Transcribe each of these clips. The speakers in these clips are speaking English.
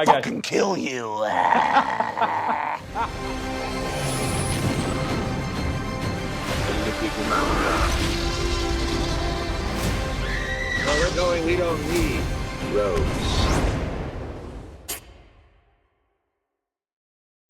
fucking kill you. Where we're going, we don't need roads.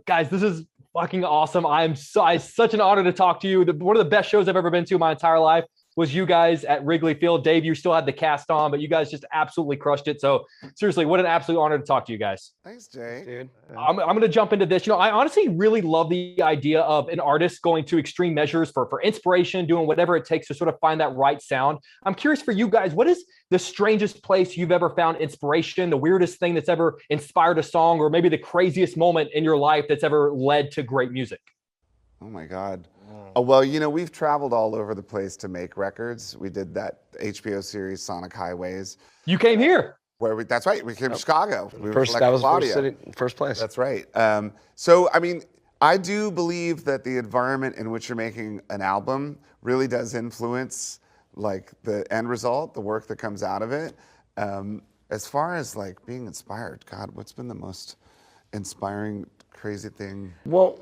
Guys, this is fucking awesome. It's such an honor to talk to you. One of the best shows I've ever been to my entire life was you guys at Wrigley Field. Dave, you still had the cast on, but you guys just absolutely crushed it. So seriously, what an absolute honor to talk to you guys. Thanks, Jay. Dude. I'm going to jump into this. I honestly really love the idea of an artist going to extreme measures for inspiration, doing whatever it takes to sort of find that right sound. I'm curious for you guys, what is the strangest place you've ever found inspiration, the weirdest thing that's ever inspired a song, or maybe the craziest moment in your life that's ever led to great music? Oh my God. Oh, well, we've traveled all over the place to make records. We did that HBO series, Sonic Highways. You came here. That's right. We came to Chicago. We That was first place. That's right. So, I do believe that the environment in which you're making an album really does influence like the end result, the work that comes out of it. As far as like being inspired, God, what's been the most inspiring, crazy thing? Well,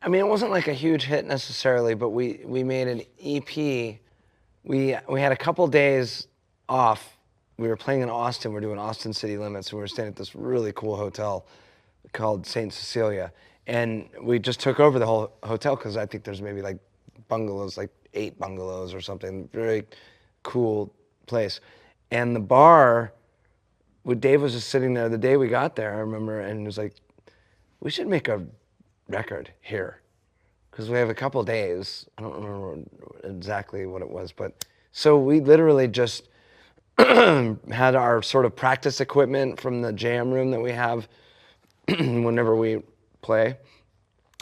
it wasn't like a huge hit necessarily, but we made an EP. We had a couple days off. We were playing in Austin. We're doing Austin City Limits, and we were staying at this really cool hotel called St. Cecilia. And we just took over the whole hotel because I think there's maybe like bungalows, like 8 bungalows or something. Very cool place. And the bar, Dave was just sitting there the day we got there, I remember, and he was like, we should make a record here because we have a couple days. I don't remember exactly what it was, but so we literally just had our sort of practice equipment from the jam room that we have whenever we play,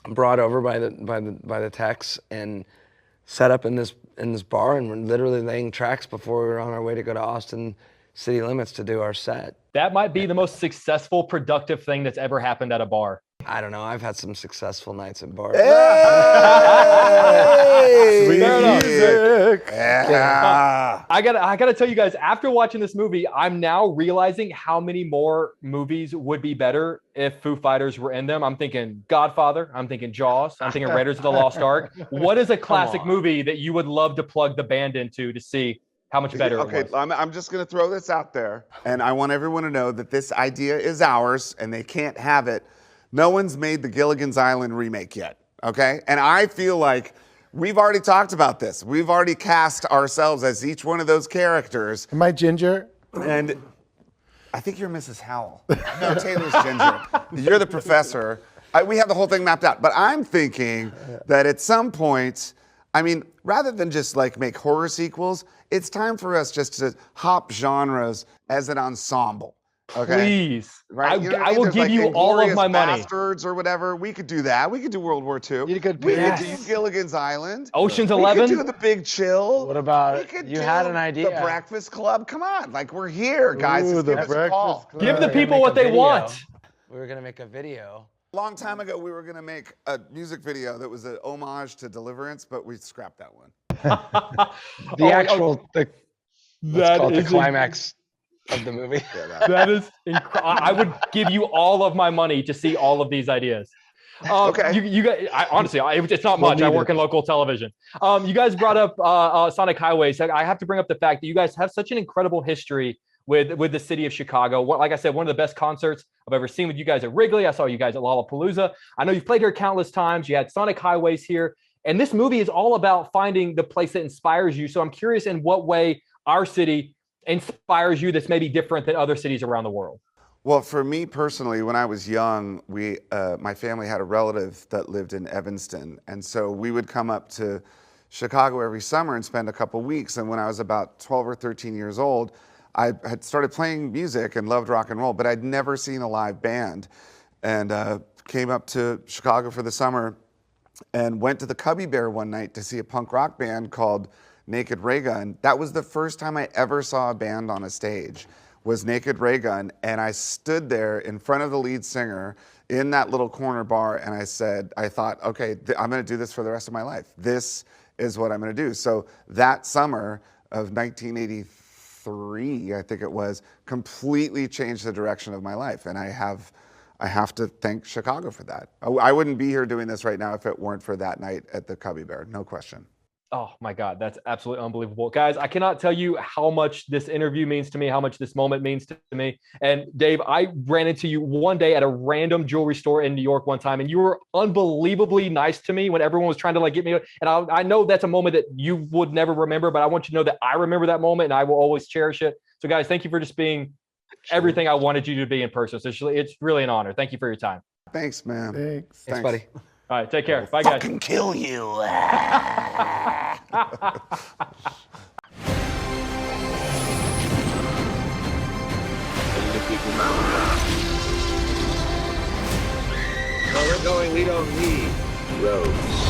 brought over by the techs and set up in this bar, and we're literally laying tracks before we were on our way to go to Austin City Limits to do our set. That might be the most successful, productive thing that's ever happened at a bar. I don't know. I've had some successful nights at bars. Hey! Sweet music. Yeah. I gotta tell you guys, after watching this movie, I'm now realizing how many more movies would be better if Foo Fighters were in them. I'm thinking Godfather. I'm thinking Jaws. I'm thinking Raiders of the Lost Ark. What is a classic movie that you would love to plug the band into to see how much better Okay, it was? I'm just going to throw this out there, and I want everyone to know that this idea is ours, and they can't have it. No one's made the Gilligan's Island remake yet, okay? And I feel like we've already talked about this. We've already cast ourselves as each one of those characters. Am I Ginger? And I think you're Mrs. Howell. No, Taylor's Ginger. You're the professor. We have the whole thing mapped out. But I'm thinking that at some point, rather than just like make horror sequels, it's time for us just to hop genres as an ensemble. Okay. Please. Right? I will give you all of my money. Bastards or whatever. We could do that. We could do World War II. You could we do- could do Gilligan's Island. Ocean's We 11. could do The Big Chill. What about- We could you do had an idea. The Breakfast Club. Come on, like we're here, guys. Ooh, Just The give us a Breakfast call. Club. Give the We're gonna people make what a they video. want. We were gonna make a video. Long time ago, we were going to make a music video that was an homage to Deliverance, but we scrapped that one. Let's call it the is climax of the movie. That is incredible. I would give you all of my money to see all of these ideas. Okay. You guys, honestly, it's not much. I work in local television. You guys brought up Sonic Highways. I have to bring up the fact that you guys have such an incredible history with the city of Chicago. Like I said, one of the best concerts I've ever seen with you guys at Wrigley. I saw you guys at Lollapalooza. I know you've played here countless times. You had Sonic Highways here. And this movie is all about finding the place that inspires you. So I'm curious in what way our city inspires you that's maybe different than other cities around the world. Well, for me personally, when I was young, my family had a relative that lived in Evanston. And so we would come up to Chicago every summer and spend a couple weeks. And when I was about 12 or 13 years old, I had started playing music and loved rock and roll, but I'd never seen a live band. And came up to Chicago for the summer and went to the Cubby Bear one night to see a punk rock band called Naked Ray Gun. That was the first time I ever saw a band on a stage, was Naked Ray Gun. And I stood there in front of the lead singer in that little corner bar, and I thought, okay, I'm gonna do this for the rest of my life. This is what I'm gonna do. So that summer of 1983, 2003, I think it was, completely changed the direction of my life. And I have to thank Chicago for that. I wouldn't be here doing this right now if it weren't for that night at the Cubby Bear, no question. Oh my God, that's absolutely unbelievable. Guys, I cannot tell you how much this interview means to me, how much this moment means to me. And Dave, I ran into you one day at a random jewelry store in New York one time, and you were unbelievably nice to me when everyone was trying to like get me. And I know that's a moment that you would never remember, but I want you to know that I remember that moment and I will always cherish it. So guys, thank you for just being everything I wanted you to be in person. So it's really an honor. Thank you for your time. Thanks, man. Thanks, buddy. All right, take care. Bye, guys. Fucking kill you. Where we're going, we don't need roads.